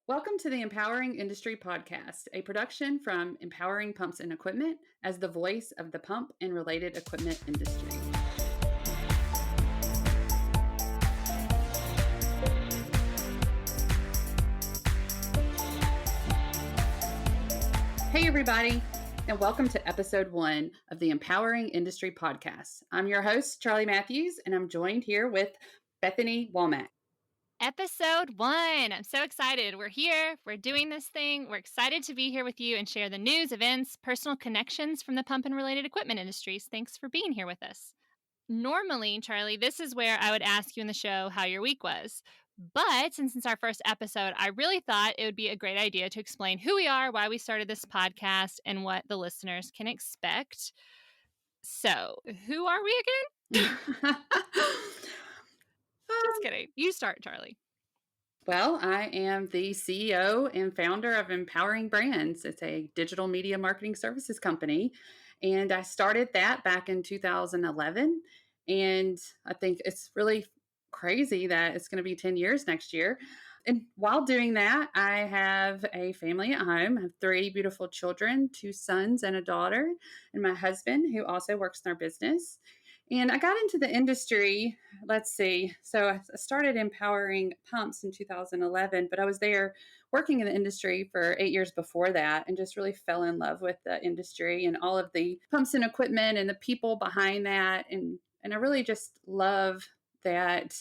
Welcome to the Empowering Industry Podcast, a production from Empowering Pumps and Equipment as the voice of the pump and related equipment industry. Hey, everybody, and welcome to episode 1 of the Empowering Industry Podcast. I'm your host, Charlie Matthews, and I'm joined here with Bethany Womack. Episode 1. I'm so excited. We're here. We're doing this thing. We're excited to be here with you and share the news, events, personal connections from the pump and related equipment industries. Thanks for being here with us. Normally, Charlie, this is where I would ask you in the show how your week was. But since it's our first episode, I really thought it would be a great idea to explain who we are, why we started this podcast, and what the listeners can expect. So, who are we again? Just kidding. You start, Charlie. Well, I am the CEO and founder of Empowering Brands. It's a digital media marketing services company. And I started that back in 2011. And I think it's really crazy that it's going to be 10 years next year. And while doing that, I have a family at home. I have 3 beautiful children, 2 sons and a daughter, and my husband, who also works in our business. And I got into the industry, so I started Empowering Pumps in 2011, but I was there working in the industry for 8 years before that and just really fell in love with the industry and all of the pumps and equipment and the people behind that. And I really just love that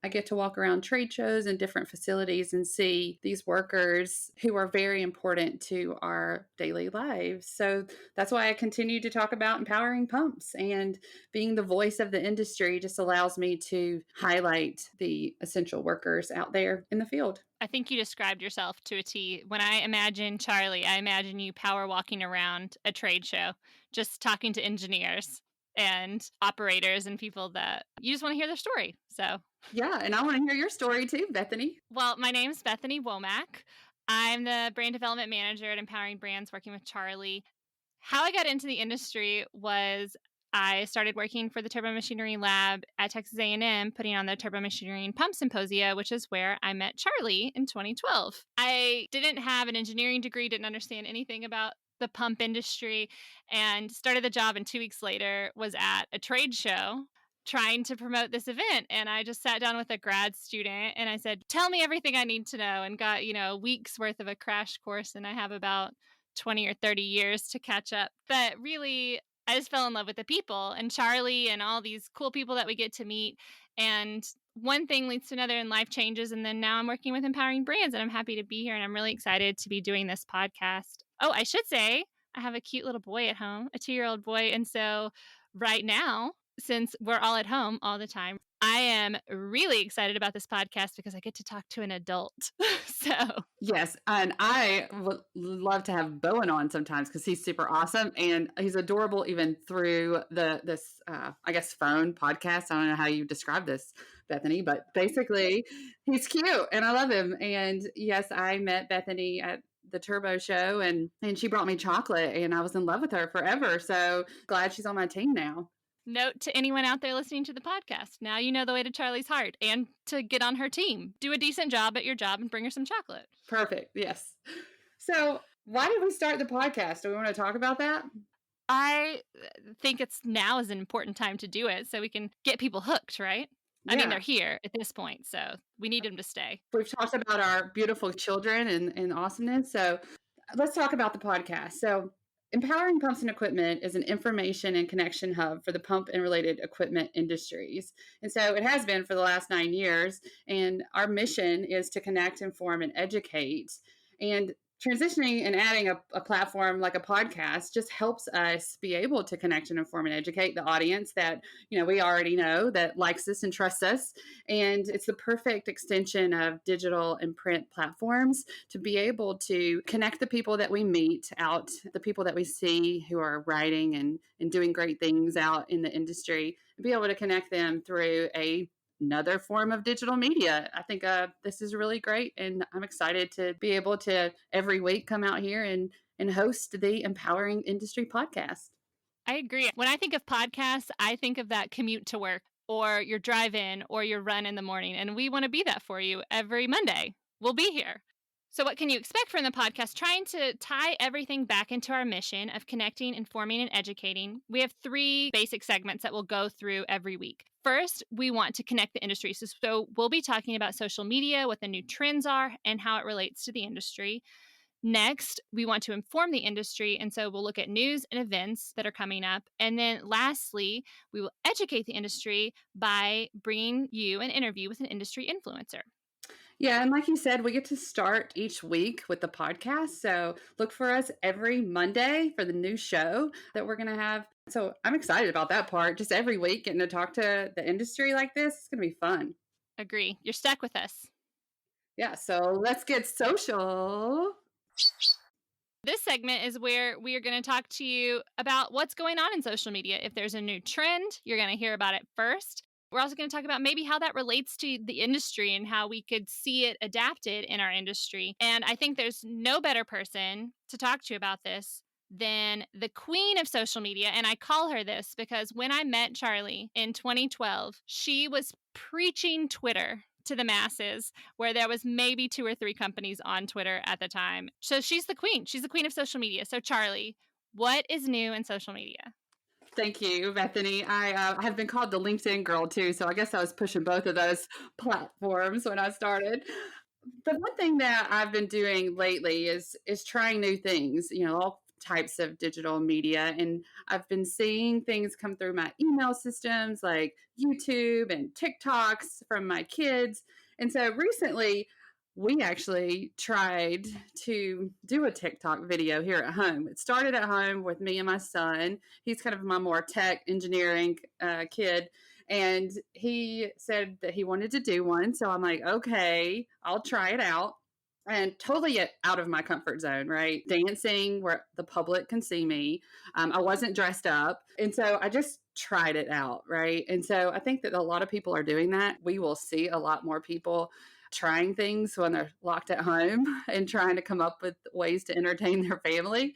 I get to walk around trade shows and different facilities and see these workers who are very important to our daily lives. So that's why I continue to talk about empowering pumps, and being the voice of the industry just allows me to highlight the essential workers out there in the field. I think you described yourself to a T. When I imagine Charlie, I imagine you power walking around a trade show, just talking to engineers and operators and people that you just want to hear their story. So yeah, and I want to hear your story too, Bethany. Well, my name is Bethany Womack. I'm the brand development manager at Empowering Brands, working with Charlie. How I got into the industry was I started working for the Turbo Machinery Lab at Texas A&M, putting on the Turbo Machinery and Pump Symposia, which is where I met Charlie in 2012. I didn't have an engineering degree, didn't understand anything about the pump industry, and started the job, and 2 weeks later was at a trade show trying to promote this event. And I just sat down with a grad student and I said, tell me everything I need to know, and got, a week's worth of a crash course. And I have about 20 or 30 years to catch up. But really, I just fell in love with the people and Charlie and all these cool people that we get to meet. And one thing leads to another and life changes. And then now I'm working with Empowering Brands, and I'm happy to be here. And I'm really excited to be doing this podcast. Oh, I should say I have a cute little boy at home, a 2-year-old boy. And so right now, since we're all at home all the time, I am really excited about this podcast because I get to talk to an adult. Yes, and I would love to have Bowen on sometimes because he's super awesome and he's adorable even through this phone podcast. I don't know how you describe this, Bethany, but basically he's cute and I love him. And yes, I met Bethany at the Turbo show and she brought me chocolate and I was in love with her forever. So glad she's on my team now. Note to anyone out there listening to the podcast, now you know the way to Charlie's heart and to get on her team. Do a decent job at your job and bring her some chocolate. Perfect. Yes. So why did we start the podcast? Do we want to talk about that? I think now is an important time to do it so we can get people hooked, right? Yeah. I mean, they're here at this point, so we need them to stay. We've talked about our beautiful children and awesomeness. So let's talk about the podcast. So Empowering Pumps and Equipment is an information and connection hub for the pump and related equipment industries. And so it has been for the last 9 years. And our mission is to connect, inform, and educate. And transitioning and adding a platform like a podcast just helps us be able to connect and inform and educate the audience that, we already know that likes us and trusts us. And it's the perfect extension of digital and print platforms to be able to connect the people that we meet out, the people that we see who are writing and doing great things out in the industry, and be able to connect them through another form of digital media. I think this is really great, and I'm excited to be able to every week come out here and host the Empowering Industry podcast. I agree. When I think of podcasts, I think of that commute to work or your drive-in or your run in the morning, and we want to be that for you every Monday. We'll be here. So, what can you expect from the podcast? Trying to tie everything back into our mission of connecting, informing, and educating. We have three basic segments that we'll go through every week. First, we want to connect the industry. So, we'll be talking about social media, what the new trends are, and how it relates to the industry. Next, we want to inform the industry. And so, we'll look at news and events that are coming up. And then, lastly, we will educate the industry by bringing you an interview with an industry influencer. Yeah, and like you said, we get to start each week with the podcast. So look for us every Monday for the new show that we're going to have. So I'm excited about that part. Just every week getting to talk to the industry like this. It's going to be fun. Agree. You're stuck with us. Yeah, so let's get social. This segment is where we are going to talk to you about what's going on in social media. If there's a new trend, you're going to hear about it first. We're also going to talk about maybe how that relates to the industry and how we could see it adapted in our industry. And I think there's no better person to talk to you about this than the queen of social media. And I call her this because when I met Charlie in 2012, she was preaching Twitter to the masses, where there was maybe 2 or 3 companies on Twitter at the time. So she's the queen. She's the queen of social media. So Charlie, what is new in social media? Thank you, Bethany. I have been called the LinkedIn girl too, so I guess I was pushing both of those platforms when I started. The one thing that I've been doing lately is trying new things, all types of digital media. And I've been seeing things come through my email systems like YouTube and TikToks from my kids. And so recently, we actually tried to do a TikTok video here at home. It started at home with me and my son. He's kind of my more tech engineering kid. And he said that he wanted to do one. So I'm like, okay, I'll try it out. And totally out of my comfort zone, right? Dancing where the public can see me. I wasn't dressed up. And so I just tried it out, right? And so I think that a lot of people are doing that. We will see a lot more people trying things when they're locked at home and trying to come up with ways to entertain their family.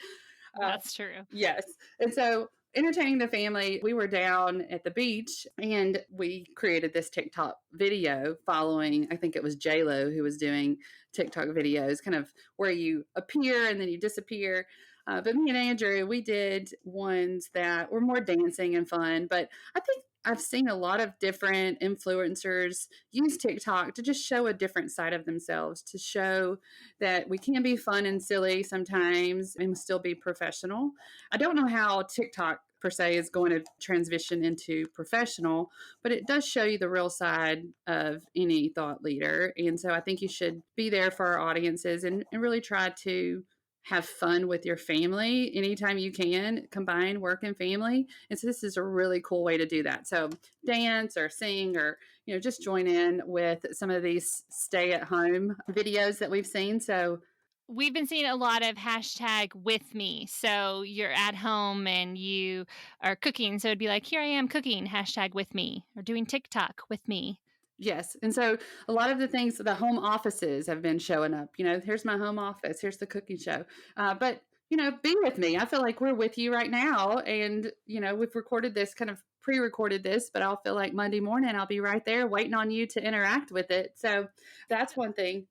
That's true. Yes. And so entertaining the family, we were down at the beach and we created this TikTok video following, I think it was J-Lo who was doing TikTok videos, kind of where you appear and then you disappear. But me and Andrew, we did ones that were more dancing and fun. But I think I've seen a lot of different influencers use TikTok to just show a different side of themselves, to show that we can be fun and silly sometimes and still be professional. I don't know how TikTok per se is going to transition into professional, but it does show you the real side of any thought leader. And so I think you should be there for our audiences and really try to have fun with your family anytime you can, combine work and family. And so this is a really cool way to do that. So dance or sing or, just join in with some of these stay at home videos that we've seen. So we've been seeing a lot of hashtag with me. So you're at home and you are cooking. So it'd be like, here I am cooking, hashtag with me, or doing TikTok with me. Yes. And so a lot of the things, the home offices have been showing up. Here's my home office, here's the cooking show. But, be with me. I feel like we're with you right now. And, we've recorded this, kind of pre recorded this, but I'll feel like Monday morning I'll be right there waiting on you to interact with it. So that's one thing.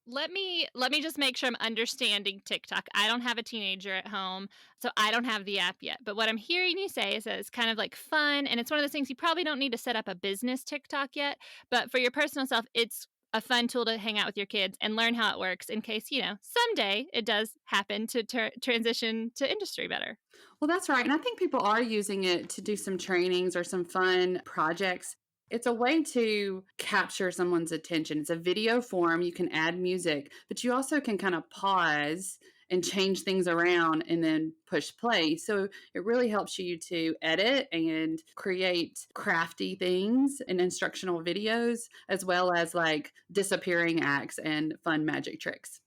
Let me just make sure I'm understanding TikTok. I don't have a teenager at home, so I don't have the app yet. But what I'm hearing you say is that it's kind of like fun, and it's one of those things you probably don't need to set up a business TikTok yet, but for your personal self, it's a fun tool to hang out with your kids and learn how it works in case, someday it does happen to transition to industry better. Well, that's right. And I think people are using it to do some trainings or some fun projects. It's a way to capture someone's attention. It's a video form. You can add music, but you also can kind of pause and change things around and then push play. So it really helps you to edit and create crafty things and instructional videos, as well as like disappearing acts and fun magic tricks.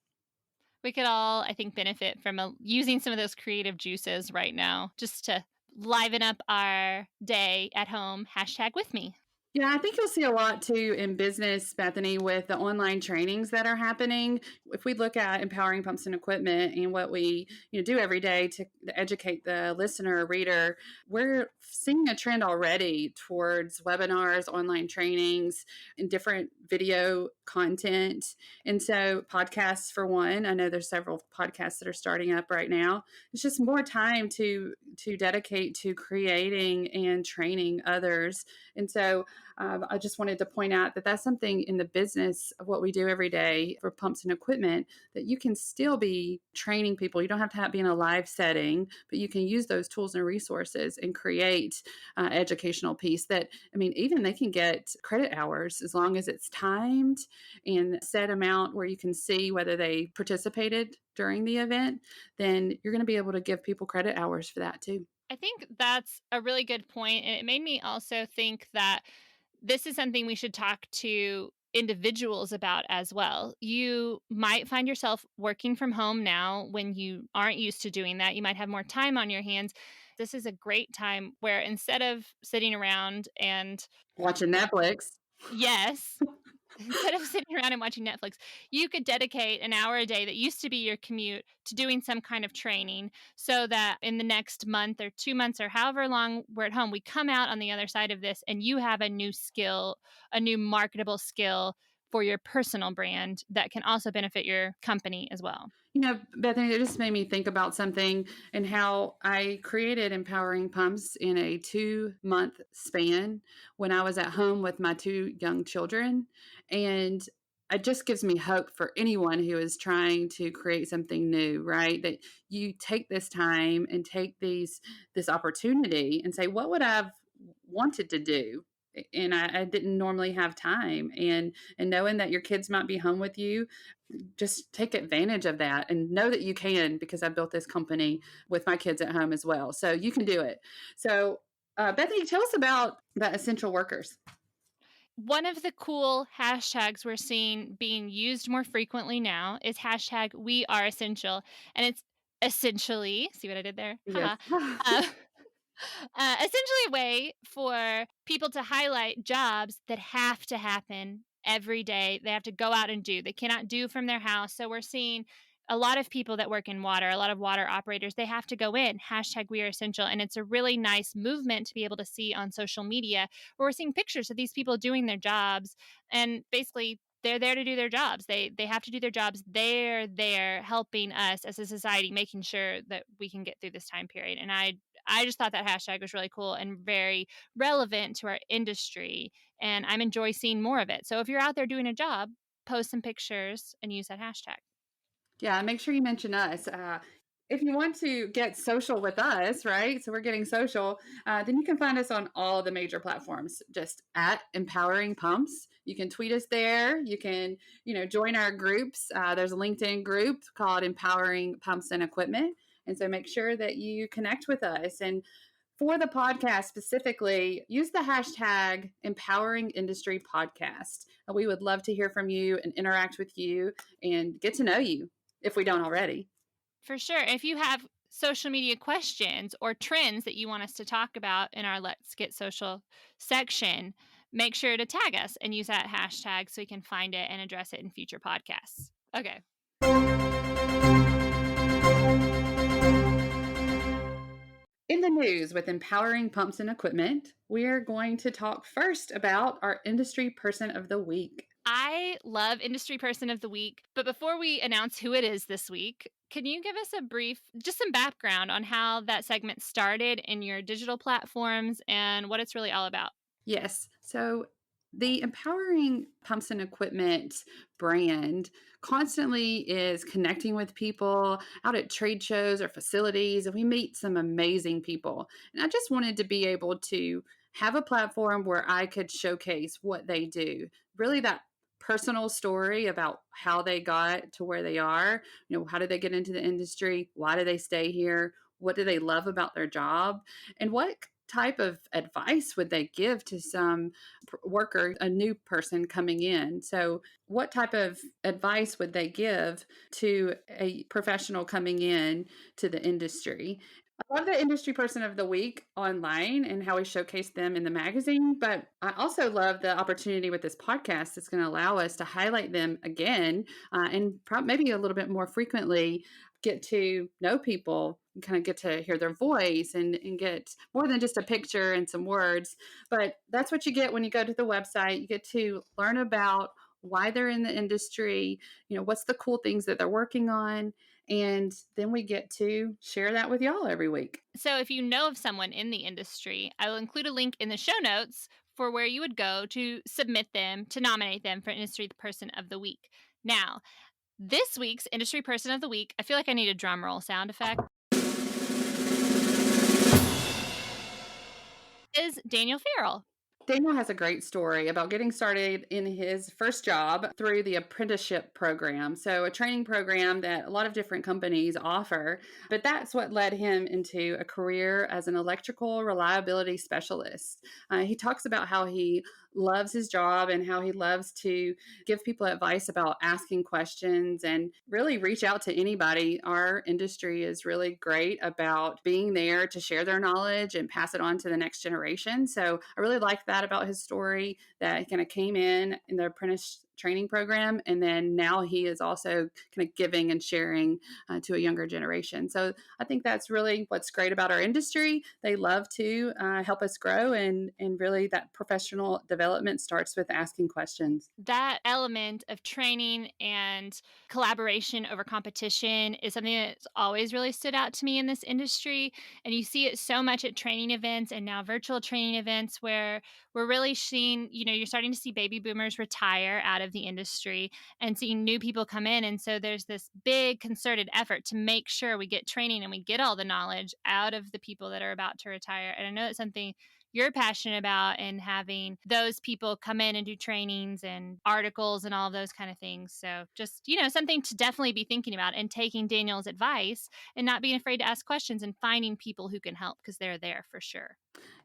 We could all, I think, benefit from using some of those creative juices right now just to liven up our day at home. Hashtag with me. Yeah, I think you'll see a lot too in business, Bethany, with the online trainings that are happening. If we look at empowering pumps and equipment and what we do every day to educate the listener or reader, we're seeing a trend already towards webinars, online trainings, and different video content. And so podcasts for one, I know there's several podcasts that are starting up right now. It's just more time to dedicate to creating and training others. And so I just wanted to point out that that's something in the business of what we do every day for pumps and equipment that you can still be training people. You don't have to be in a live setting, but you can use those tools and resources and create educational piece that, I mean, even they can get credit hours as long as it's timed and set amount where you can see whether they participated during the event, then you're going to be able to give people credit hours for that too. I think that's a really good point, and it made me also think that this is something we should talk to individuals about as well. You might find yourself working from home now when you aren't used to doing that. You might have more time on your hands. This is a great time where instead of sitting around and Watching Netflix. yes, instead of sitting around and watching Netflix, you could dedicate an hour a day that used to be your commute to doing some kind of training so that in the next month or 2 months or however long we're at home, we come out on the other side of this and you have a new skill, a new marketable skill for your personal brand that can also benefit your company as well. You know, Bethany, it just made me think about something and how I created Empowering Pumps in a 2-month span when I was at home with my two young children. And it just gives me hope for anyone who is trying to create something new, right? That you take this time and take this opportunity and say, what would I've wanted to do? And I didn't normally have time. And knowing that your kids might be home with you, just take advantage of that and know that you can, because I built this company with my kids at home as well. So you can do it. So, Bethany, tell us about the essential workers. One of the cool hashtags we're seeing being used more frequently now is hashtag we are essential. And it's essentially, see what I did there? Yes. Haha. Uh, essentially a way for people to highlight jobs that have to happen every day. They have to go out and do. They cannot do from their house. So we're seeing a lot of people that work in water, a lot of water operators, they have to go in. Hashtag we are essential. And it's a really nice movement to be able to see on social media where we're seeing pictures of these people doing their jobs. And basically, they're there to do their jobs. They have to do their jobs. They're there helping us as a society, making sure that we can get through this time period. And I just thought that hashtag was really cool and very relevant to our industry. And I'm enjoy seeing more of it. So if you're out there doing a job, post some pictures and use that hashtag. Yeah, make sure you mention us. If you want to get social with us, right? So we're getting social, then you can find us on all of the major platforms, just at Empowering Pumps. You can tweet us there. You can, join our groups. There's a LinkedIn group called Empowering Pumps and Equipment. And so make sure that you connect with us. And for the podcast specifically, use the hashtag Empowering Industry Podcast. We would love to hear from you and interact with you and get to know you if we don't already. For sure. If you have social media questions or trends that you want us to talk about in our Let's Get Social section, make sure to tag us and use that hashtag so we can find it and address it in future podcasts. Okay. In the news with Empowering Pumps and Equipment, we're going to talk first about our Industry Person of the Week. I love Industry Person of the Week, but before we announce who it is this week, can you give us a brief, just some background on how that segment started in your digital platforms and what it's really all about? Yes. So the Empowering Pumps and Equipment brand constantly is connecting with people out at trade shows or facilities, and we meet some amazing people. And I just wanted to be able to have a platform where I could showcase what they do. Really, that personal story about how they got to where they are. How did they get into the industry? Why do they stay here? What do they love about their job? And what type of advice would they give to some worker, a new person coming in? So, what type of advice would they give to a professional coming in to the industry? I love the industry person of the week online and how we showcase them in the magazine, but I also love the opportunity with this podcast that's going to allow us to highlight them again and maybe a little bit more frequently get to know people and kind of get to hear their voice and get more than just a picture and some words. But that's what you get when you go to the website. You get to learn about why they're in the industry, what's the cool things that they're working on, and then we get to share that with y'all every week. So, if you know of someone in the industry, I will include a link in the show notes for where you would go to submit them to nominate them for Industry Person of the Week. Now, this week's Industry Person of the Week, I feel like I need a drum roll sound effect, is Daniel Farrell. Daniel has a great story about getting started in his first job through the apprenticeship program. So, a training program that a lot of different companies offer, but that's what led him into a career as an electrical reliability specialist. He talks about how he loves his job and how he loves to give people advice about asking questions and really reach out to anybody. Our industry is really great about being there to share their knowledge and pass it on to the next generation. So I really like that about his story, that he kind of came in the apprentice training program, and then now he is also kind of giving and sharing to a younger generation. So I think that's really what's great about our industry. They love to help us grow, and really that professional development starts with asking questions. That element of training and collaboration over competition is something that's always really stood out to me in this industry. And you see it so much at training events and now virtual training events where we're really seeing, you're starting to see baby boomers retire out of the industry and seeing new people come in. And so there's this big concerted effort to make sure we get training and we get all the knowledge out of the people that are about to retire. And I know it's something you're passionate about, and having those people come in and do trainings and articles and all of those kind of things. So just, something to definitely be thinking about and taking Daniel's advice and not being afraid to ask questions and finding people who can help because they're there for sure.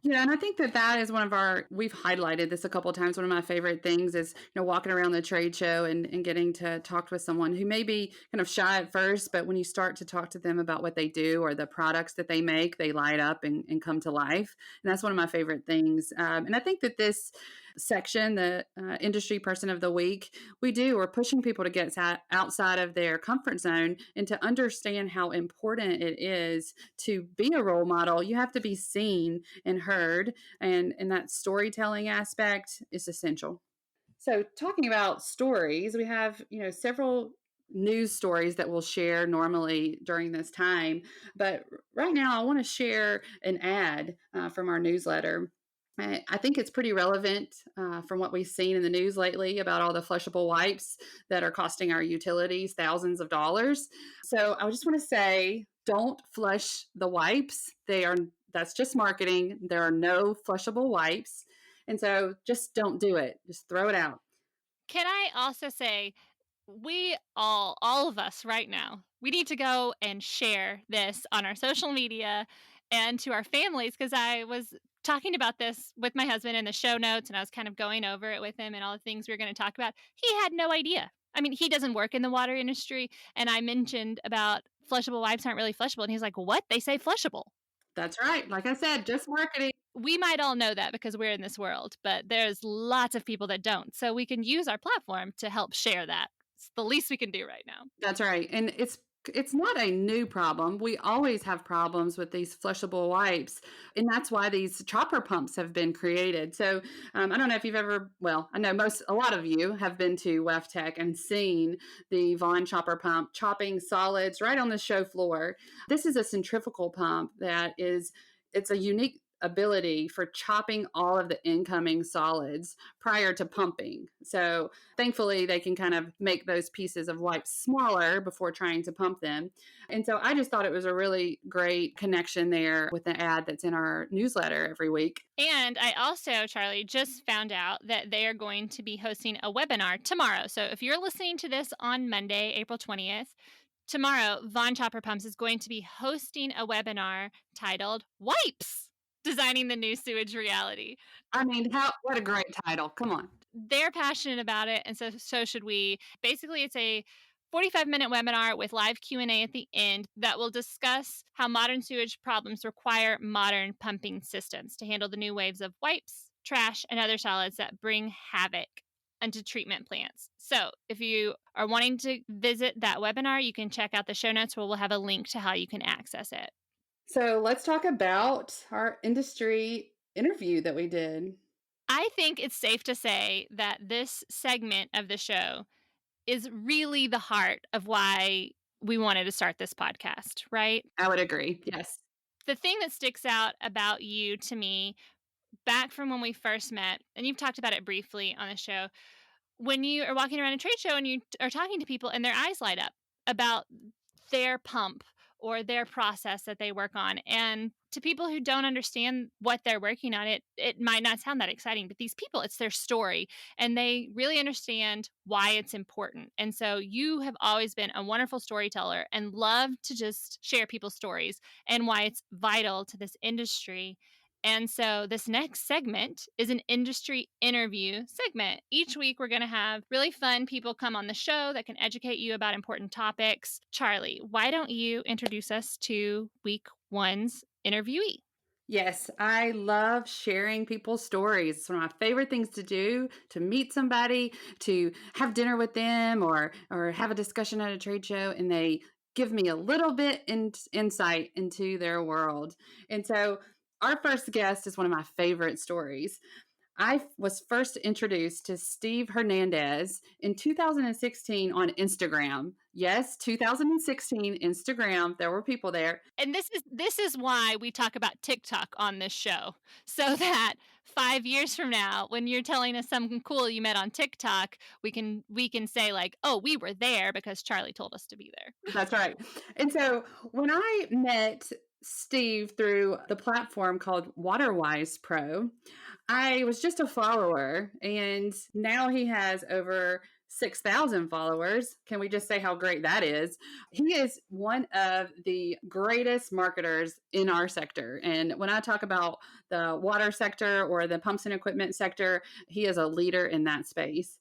Yeah, and I think that is one of we've highlighted this a couple of times. One of my favorite things is, walking around the trade show and getting to talk with someone who may be kind of shy at first, but when you start to talk to them about what they do or the products that they make, they light up and come to life. And that's one of my favorite things. And I think that this section, the industry person of the week, we're pushing people to get outside of their comfort zone and to understand how important it is to be a role model. You have to be seen and heard, and that storytelling aspect is essential. So, talking about stories, we have several news stories that we'll share normally during this time, but right now I want to share an ad from our newsletter. I think it's pretty relevant from what we've seen in the news lately about all the flushable wipes that are costing our utilities thousands of dollars. So I just want to say, don't flush the wipes. That's just marketing. There are no flushable wipes. And so just don't do it. Just throw it out. Can I also say, all of us right now, we need to go and share this on our social media and to our families, because I was talking about this with my husband in the show notes and I was kind of going over it with him and all the things we were going to talk about. He had no idea. I mean, he doesn't work in the water industry. And I mentioned about flushable wipes aren't really flushable. And he's like, what? They say flushable. That's right. Like I said, just marketing. We might all know that because we're in this world, but there's lots of people that don't. So we can use our platform to help share that. It's the least we can do right now. That's right. And it's not a new problem. We always have problems with these flushable wipes, and that's why these chopper pumps have been created. So I don't know if you've ever, well, I know a lot of you have been to WEFTech and seen the Vaughan chopper pump chopping solids right on the show floor. This is a centrifugal pump it's a unique ability for chopping all of the incoming solids prior to pumping. So thankfully, they can kind of make those pieces of wipes smaller before trying to pump them. And so I just thought it was a really great connection there with the ad that's in our newsletter every week. And I also, Charlie, just found out that they are going to be hosting a webinar tomorrow. So if you're listening to this on Monday, April 20th, tomorrow, Vaughan Chopper Pumps is going to be hosting a webinar titled Wipes, Designing the New Sewage Reality. I mean, what a great title. Come on. They're passionate about it, and so should we. Basically, it's a 45-minute webinar with live Q&A at the end that will discuss how modern sewage problems require modern pumping systems to handle the new waves of wipes, trash, and other solids that bring havoc into treatment plants. So if you are wanting to visit that webinar, you can check out the show notes where we'll have a link to how you can access it. So let's talk about our industry interview that we did. I think it's safe to say that this segment of the show is really the heart of why we wanted to start this podcast, right? I would agree. Yes. The thing that sticks out about you to me back from when we first met, and you've talked about it briefly on the show, when you are walking around a trade show and you are talking to people and their eyes light up about their pump or their process that they work on. And to people who don't understand what they're working on, it might not sound that exciting, but these people, it's their story and they really understand why it's important. And so you have always been a wonderful storyteller and love to just share people's stories and why it's vital to this industry. And so this next segment is an industry interview segment. Each week, we're going to have really fun people come on the show that can educate you about important topics. Charlie, why don't you introduce us to week one's interviewee? Yes, I love sharing people's stories. It's one of my favorite things to do, to meet somebody, to have dinner with them or have a discussion at a trade show and they give me a little bit insight into their world. And so our first guest is one of my favorite stories. I was first introduced to Steve Hernandez in 2016 on Instagram. Yes, 2016 Instagram. There were people there. And this is why we talk about TikTok on this show. So that 5 years from now, when you're telling us something cool you met on TikTok, we can say like, "Oh, we were there because Charlie told us to be there." That's right. And so when I met Steve through the platform called WaterWisePro, I was just a follower, and now he has over 6,000 followers. Can we just say how great that is? He is one of the greatest marketers in our sector. And when I talk about the water sector or the pumps and equipment sector, he is a leader in that space.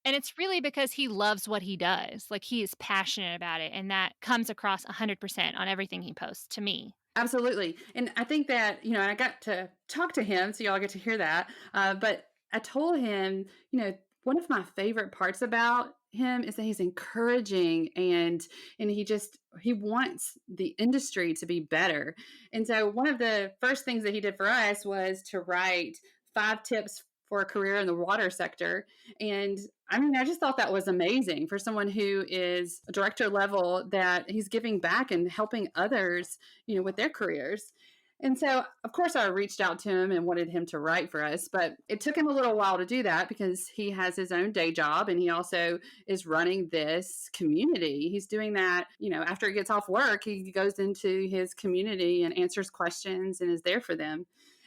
And it's really because he loves what he does. Like he is passionate about it, and that comes across 100% on everything he posts to me. Absolutely. And I think that, I got to talk to him, so y'all get to hear that. But I told him, one of my favorite parts about him is that he's encouraging and he wants the industry to be better. And so one of the first things that he did for us was to write 5 tips for a career in the water sector. And I mean, I just thought that was amazing for someone who is a director level, that he's giving back and helping others, with their careers. And so, of course, I reached out to him and wanted him to write for us, but it took him a little while to do that because he has his own day job and he also is running this community. He's doing that, after he gets off work, he goes into his community and answers questions and is there for them.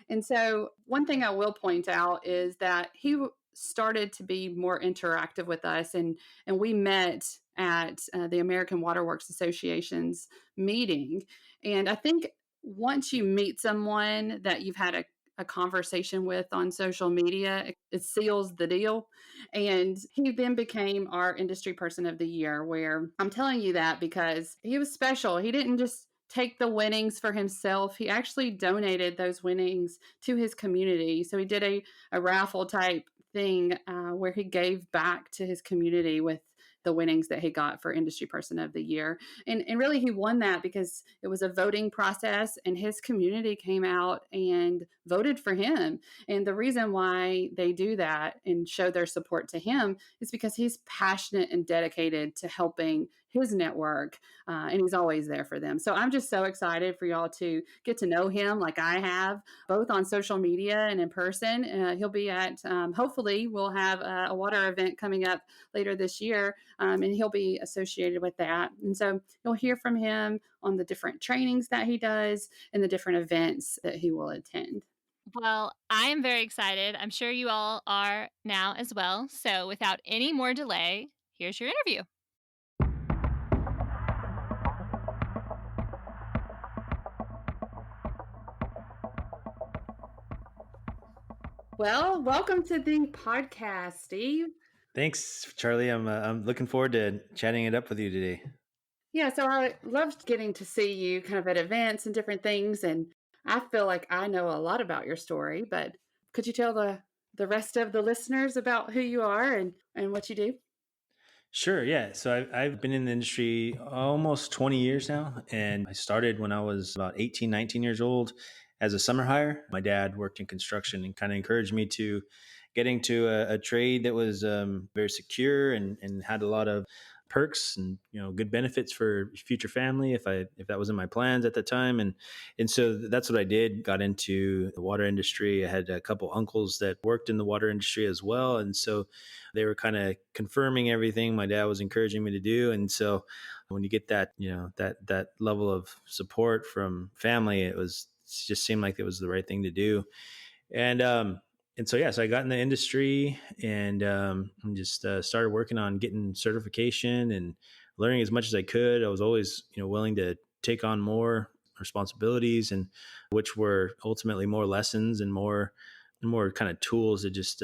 And so, one thing I will point out is that he started to be more interactive with us, and we met at the American Waterworks Association's meeting. And I think once you meet someone that you've had a conversation with on social media, it seals the deal. And he then became our industry person of the year, where I'm telling you that because he was special. He didn't just take the winnings for himself. He actually donated those winnings to his community. So he did a raffle type thing where he gave back to his community with the winnings that he got for Industry Person of the Year. And really, he won that because it was a voting process and his community came out and voted for him. And the reason why they do that and show their support to him is because he's passionate and dedicated to helping his network, and he's always there for them. So I'm just so excited for y'all to get to know him like I have, both on social media and in person. He'll be at, hopefully, we'll have a water event coming up later this year, and he'll be associated with that. And so you'll hear from him on the different trainings that he does and the different events that he will attend. Well, I am very excited. I'm sure you all are now as well. So without any more delay, here's your interview. Well, welcome to the podcast, Steve. Thanks, Charlie. I'm looking forward to chatting it up with you today. Yeah, so I loved getting to see you kind of at events and different things, and I feel like I know a lot about your story, but could you tell the rest of the listeners about who you are and what you do? Sure, yeah. So I've been in the industry almost 20 years now, and I started when I was about 18, 19 years old as a summer hire. My dad worked in construction and kind of encouraged me to get into a trade that was very secure and had a lot of perks and good benefits for future family if that was in my plans at the time. And so that's what I did. Got into the water industry. I had a couple uncles that worked in the water industry as well, and so they were kind of confirming everything my dad was encouraging me to do. And so when you get that, that level of support from family, it just seemed like it was the right thing to do. And so yeah, so I got in the industry and just started working on getting certification and learning as much as I could. I was always willing to take on more responsibilities, and which were ultimately more lessons and more kind of tools to just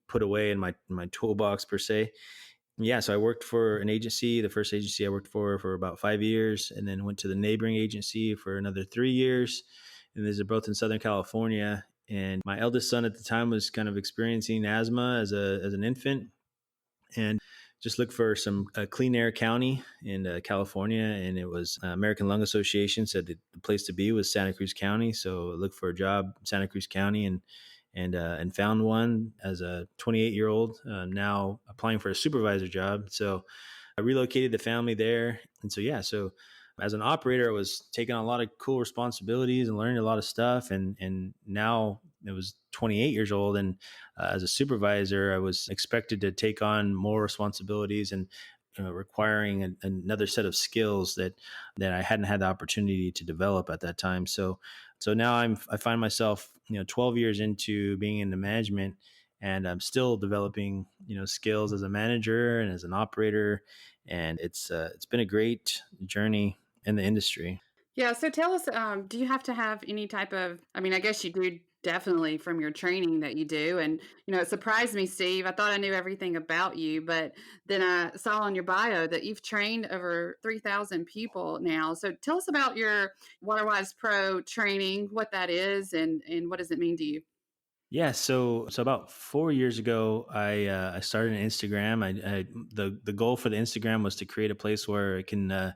put away in my toolbox per se. Yeah, so I worked for an agency, the first agency I worked for about 5 years, and then went to the neighboring agency for another 3 years. And these are both in Southern California. And my eldest son at the time was kind of experiencing asthma as an infant, and just looked for some clean air county in California, and it was American Lung Association said that the place to be was Santa Cruz County. So I looked for a job in Santa Cruz County and found one as a 28-year-old. Now applying for a supervisor job. So I relocated the family there, and so yeah, so as an operator, I was taking on a lot of cool responsibilities and learning a lot of stuff. And now it was 28 years old, and as a supervisor, I was expected to take on more responsibilities and requiring another set of skills that I hadn't had the opportunity to develop at that time. So now I find myself 12 years into being in the management, and I'm still developing skills as a manager and as an operator, and it's been a great journey in the industry. Yeah, so tell us, do you have to have any type of, I mean, I guess you do definitely from your training that you do. And, it surprised me, Steve. I thought I knew everything about you, but then I saw on your bio that you've trained over 3,000 people now. So tell us about your WaterWise Pro training, what that is, and what does it mean to you? Yeah, so about 4 years ago, I started an Instagram. The goal for the Instagram was to create a place where it can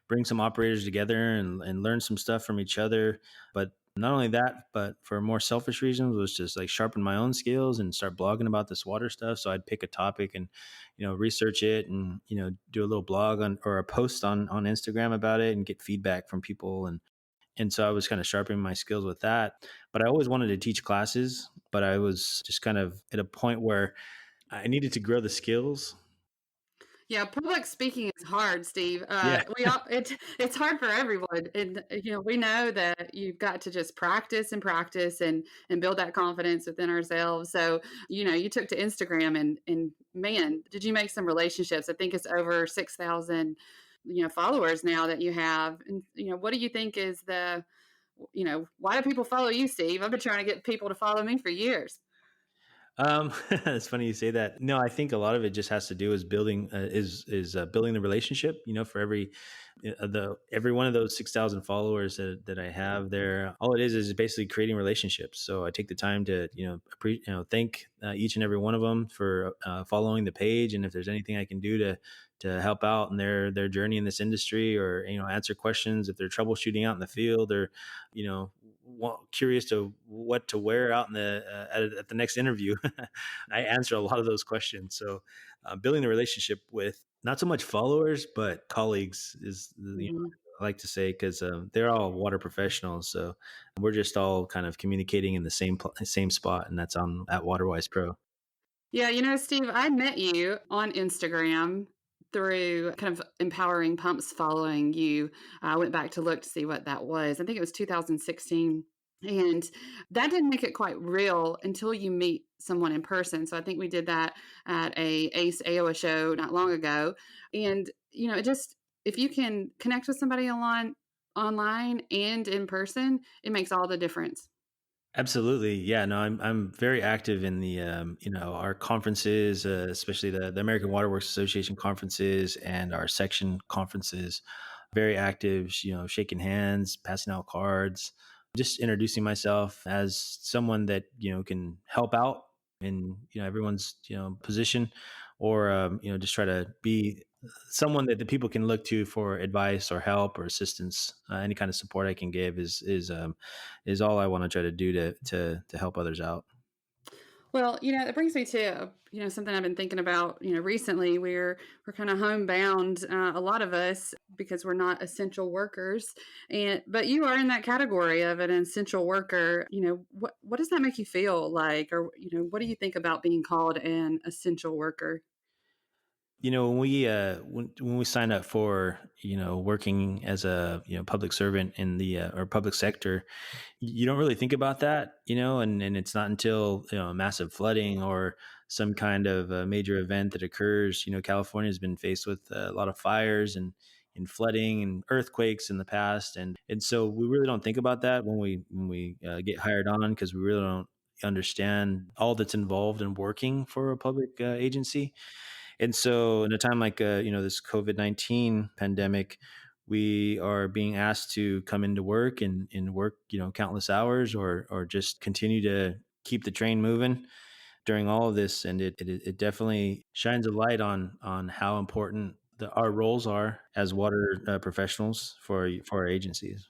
bring some operators together and learn some stuff from each other. But not only that, but for more selfish reasons, was just like sharpen my own skills and start blogging about this water stuff. So I'd pick a topic and research it and do a little blog on or a post on Instagram about it and get feedback from people. And so I was kind of sharpening my skills with that. But I always wanted to teach classes, but I was just kind of at a point where I needed to grow the skills. Yeah, public speaking is hard, Steve. Yeah. We all it's hard for everyone, and we know that you've got to just practice and practice and build that confidence within ourselves. So you took to Instagram and man, did you make some relationships? I think it's over 6,000 followers now that you have, and what do you think is the why do people follow you, Steve? I've been trying to get people to follow me for years. It's funny you say that. No, I think a lot of it just has to do is building building the relationship. For every one of those 6,000 followers that I have there, all it is basically creating relationships. So I take the time to thank each and every one of them for following the page, and if there's anything I can do to help out in their journey in this industry, or answer questions if they're troubleshooting out in the field, or you know curious to what to wear out in the at the next interview. I answer a lot of those questions. So building the relationship with not so much followers but colleagues is Mhm. I like to say, because they're all water professionals. So we're just all kind of communicating in the same spot, and that's on at WaterWise Pro. Yeah, Steve, I met you on Instagram through kind of empowering pumps following you. I went back to look to see what that was. I think it was 2016. And that didn't make it quite real until you meet someone in person. So I think we did that at a ACE AOA show not long ago. And, it just, if you can connect with somebody online and in person, it makes all the difference. Absolutely. Yeah, no, I'm very active in the our conferences, especially the American Waterworks Association conferences and our section conferences. Very active, shaking hands, passing out cards, just introducing myself as someone that, can help out in, everyone's, position, or just try to be someone that the people can look to for advice or help or assistance. Any kind of support I can give is all I want to try to do to help others out. Well, that brings me to, something I've been thinking about, recently. We're kind of homebound, a lot of us, because we're not essential workers. But you are in that category of an essential worker. What does that make you feel like, or what do you think about being called an essential worker? When we sign up for working as a public servant in the or public sector, you don't really think about that, and it's not until massive flooding or some kind of a major event that occurs. California has been faced with a lot of fires and flooding and earthquakes in the past, and so we really don't think about that when we get hired on, because we really don't understand all that's involved in working for a public agency. And so, in a time like this COVID-19 pandemic, we are being asked to come into work and work countless hours, or just continue to keep the train moving during all of this. And it definitely shines a light on how important our roles are as water professionals for our agencies.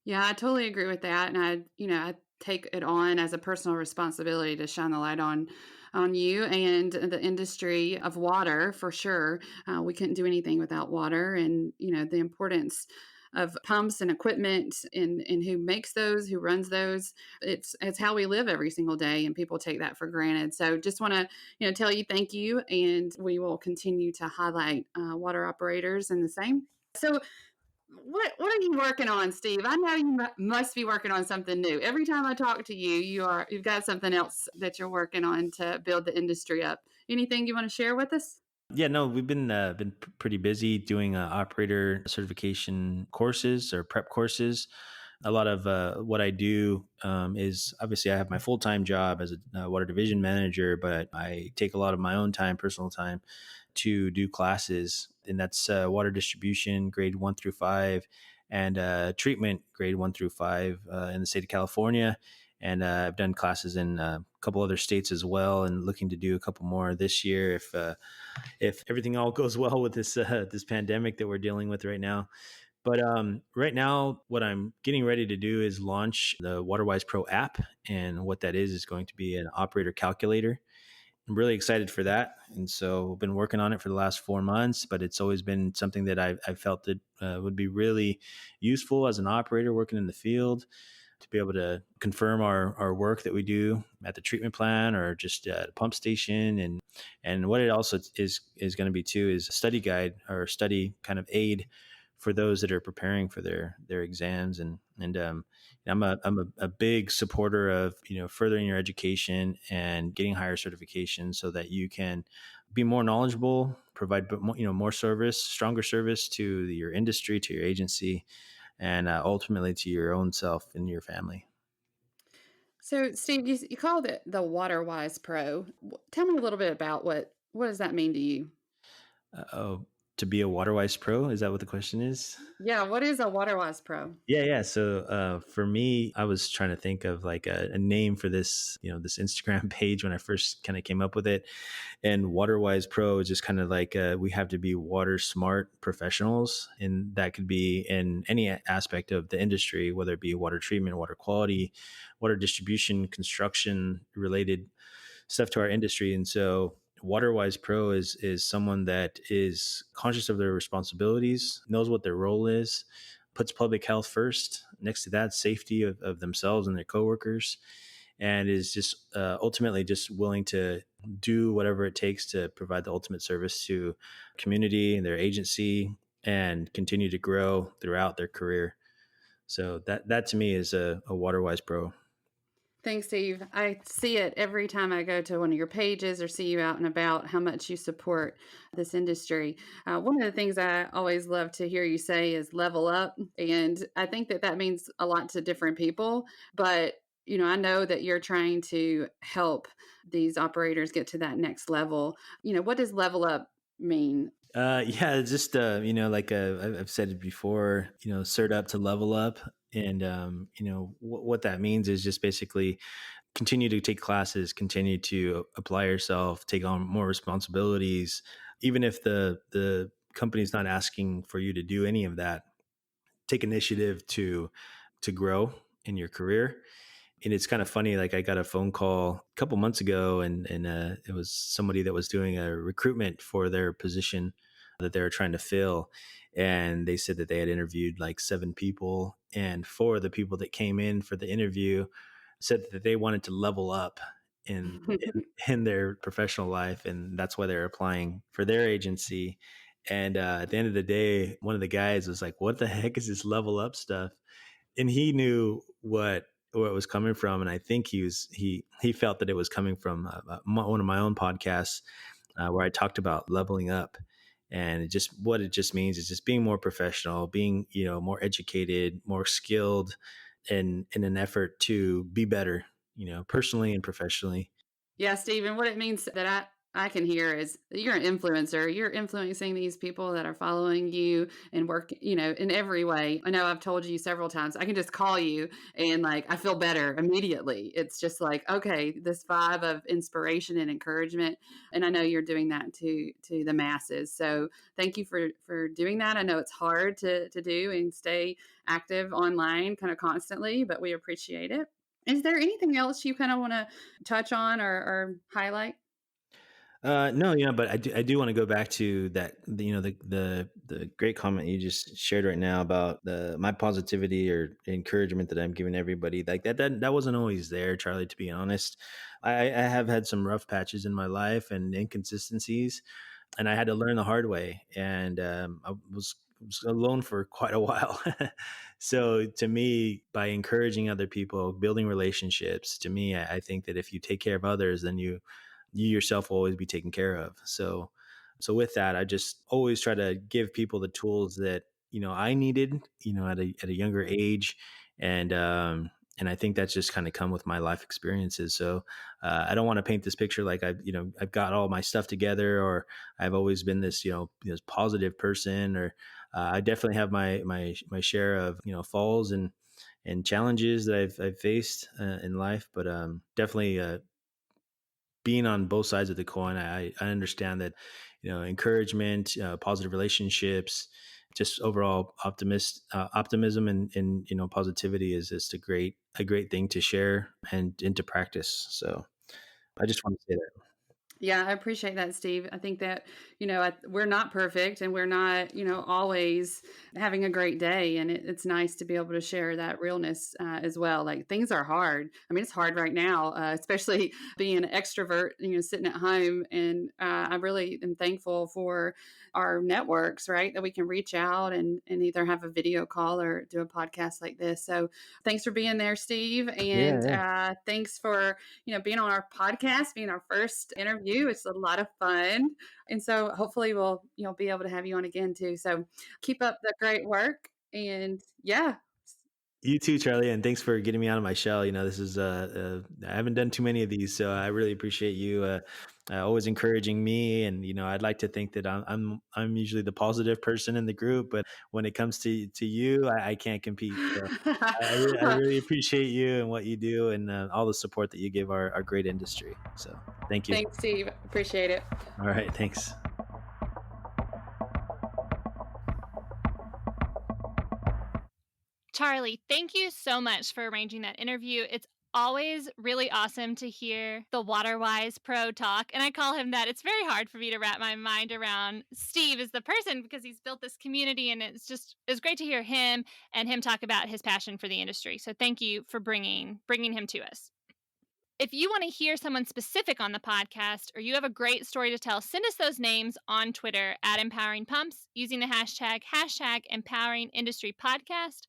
Yeah, I totally agree with that, and I take it on as a personal responsibility to shine the light on you and the industry of water for sure. We couldn't do anything without water, and the importance of pumps and equipment, and who makes those, who runs those. It's how we live every single day, and people take that for granted. So just want to tell you thank you, and we will continue to highlight water operators and the same. So what are you working on, Steve? I know you must be working on something new. Every time I talk to you, you've got something else that you're working on to build the industry up. Anything you want to share with us? Yeah, no, we've been pretty busy doing operator certification courses or prep courses. A lot of what I do is, obviously, I have my full time job as a water division manager, but I take a lot of my own time, personal time, to do classes, and that's water distribution grade 1 through 5, and treatment grade 1 through 5 in the state of California. And I've done classes in a couple other states as well, and looking to do a couple more this year if everything all goes well with this pandemic that we're dealing with right now. But right now, what I'm getting ready to do is launch the WaterWisePro app, and what that is going to be an operator calculator. I'm really excited for that, and so I've been working on it for the last 4 months. But it's always been something that I felt that would be really useful as an operator working in the field, to be able to confirm our work that we do at the treatment plant or just at a pump station. And what it also is going to be too is a study guide or study kind of aid for those that are preparing for their exams. And I'm a big supporter of furthering your education and getting higher certification, so that you can be more knowledgeable, provide more service, stronger service to your industry, to your agency, and ultimately to your own self and your family. So, Steve, you called it the WaterWise Pro. Tell me a little bit about what does that mean to you? Oh, to be a WaterWise Pro, is that what the question is? Yeah, what is a WaterWise Pro? Yeah, yeah. So for me, I was trying to think of like a name for this, this Instagram page when I first kind of came up with it. And WaterWise Pro is just kind of like we have to be water smart professionals, and that could be in any aspect of the industry, whether it be water treatment, water quality, water distribution, construction related stuff to our industry. And so WaterWise Pro is someone that is conscious of their responsibilities, knows what their role is, puts public health first. Next to that, safety of themselves and their coworkers, and is just ultimately just willing to do whatever it takes to provide the ultimate service to community and their agency, and continue to grow throughout their career. So that to me is a WaterWise Pro. Thanks, Steve. I see it every time I go to one of your pages or see you out and about, how much you support this industry. One of the things I always love to hear you say is level up. And I think that means a lot to different people. But I know that you're trying to help these operators get to that next level. What does level up mean? Yeah, just like I've said it before, cert up to level up, and what that means is just basically continue to take classes, continue to apply yourself, take on more responsibilities, even if the company's not asking for you to do any of that. Take initiative to grow in your career. And it's kind of funny, like I got a phone call a couple months ago, and it was somebody that was doing a recruitment for their position that they were trying to fill, and they said that they had interviewed like 7 people, and 4 of the people that came in for the interview said that they wanted to level up in their professional life, and that's why they're applying for their agency. And at the end of the day, one of the guys was like, "What the heck is this level up stuff?" And he knew where it was coming from, and I think he felt that it was coming from one of my own podcasts where I talked about leveling up. And what it just means is just being more professional, being more educated, more skilled, in an effort to be better, personally and professionally. Yeah, Stephen, what it means that I can hear is you're an influencer. You're influencing these people that are following you and work, in every way. I know I've told you several times, I can just call you and like I feel better immediately. It's just like, okay, this vibe of inspiration and encouragement. And I know you're doing that to the masses. So thank you for doing that. I know it's hard to do and stay active online kind of constantly, but we appreciate it. Is there anything else you kind of want to touch on or highlight? No, but I do want to go back to that, the great comment you just shared right now about my positivity or encouragement that I'm giving everybody. Like that wasn't always there, Charlie, to be honest. I have had some rough patches in my life and inconsistencies, and I had to learn the hard way. And I was alone for quite a while. So to me, by encouraging other people, building relationships, to me, I think that if you take care of others, then you yourself will always be taken care of. So with that, I just always try to give people the tools that I needed, at a younger age, and and I think that's just kind of come with my life experiences. So I don't want to paint this picture like I've got all my stuff together, or I've always been this this positive person, or I definitely have my share of falls and challenges that I've faced in life, but definitely being on both sides of the coin, I understand that, encouragement, positive relationships, just overall optimism and positivity is just a great thing to share and into practice. So I just want to say that. Yeah, I appreciate that, Steve. I think that, we're not perfect and we're not, always having a great day. And it's nice to be able to share that realness as well. Like things are hard. I mean, it's hard right now, especially being an extrovert, sitting at home. And I really am thankful for our networks, right? That we can reach out and either have a video call or do a podcast like this. So thanks for being there, Steve. Yeah, And yeah. thanks for being on our podcast, being our first interview. It's a lot of fun. And so hopefully we'll be able to have you on again too. So keep up the great work. And yeah. You too, Charlie, and thanks for getting me out of my shell. This is I haven't done too many of these, so I really appreciate you always encouraging me. And I'd like to think that I'm usually the positive person in the group, but when it comes to you, I can't compete. So I really appreciate you and what you do, and all the support that you give our great industry. So thank you. Thanks, Steve. Appreciate it. All right, thanks. Charlie, thank you so much for arranging that interview. It's always really awesome to hear the WaterWisePro talk. And I call him that. It's very hard for me to wrap my mind around Steve as the person because he's built this community, and it's great to hear him and him talk about his passion for the industry. So thank you for bringing him to us. If you want to hear someone specific on the podcast or you have a great story to tell, send us those names on Twitter at Empowering Pumps using the hashtag Empowering Industry Podcast,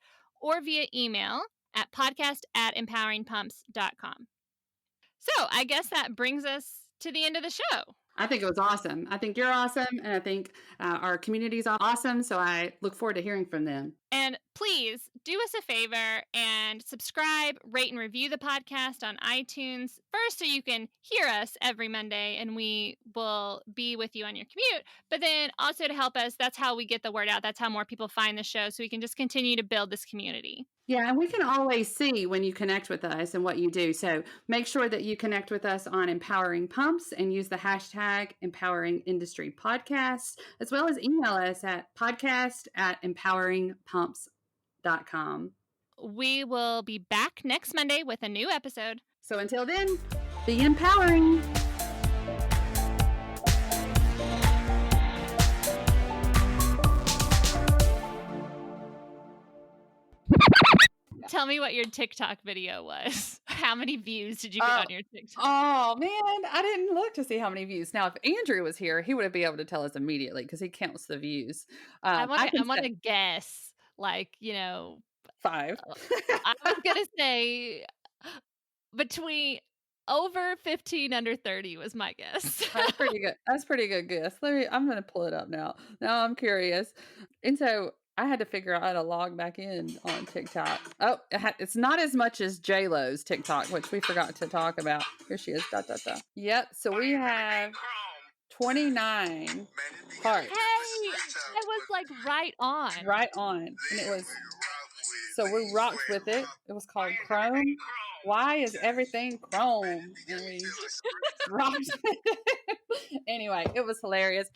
or via email at podcast@empoweringpumps.com. So I guess that brings us to the end of the show. I think it was awesome. I think you're awesome, and I think our community's awesome. So I look forward to hearing from them. And please do us a favor and subscribe, rate, and review the podcast on iTunes. First, so you can hear us every Monday and we will be with you on your commute. But then also to help us, that's how we get the word out. That's how more people find the show. So we can just continue to build this community. Yeah, and we can always see when you connect with us and what you do. So make sure that you connect with us on Empowering Pumps and use the hashtag Empowering Industry Podcast, as well as email us at podcast@empoweringpumps.com. We will be back next Monday with a new episode. So until then, be empowering. Tell me what your TikTok video was. How many views did you get on your TikTok? Oh, man, I didn't look to see how many views. Now, if Andrew was here, he would be able to tell us immediately because he counts the views. I want to guess, like, 5. I was going to say between over 15, under 30 was my guess. That's pretty good. That's pretty good guess. I'm going to pull it up now. Now I'm curious. And so I had to figure out how to log back in on TikTok. Oh, it's not as much as J-Lo's TikTok, which we forgot to talk about. Here she is. Yep. So we have 29 hearts. Hey, I was like right on. Right on. And it was, so we rocked with it. It was called Chrome. Why is everything Chrome? And we rocked with it. Anyway, it was hilarious.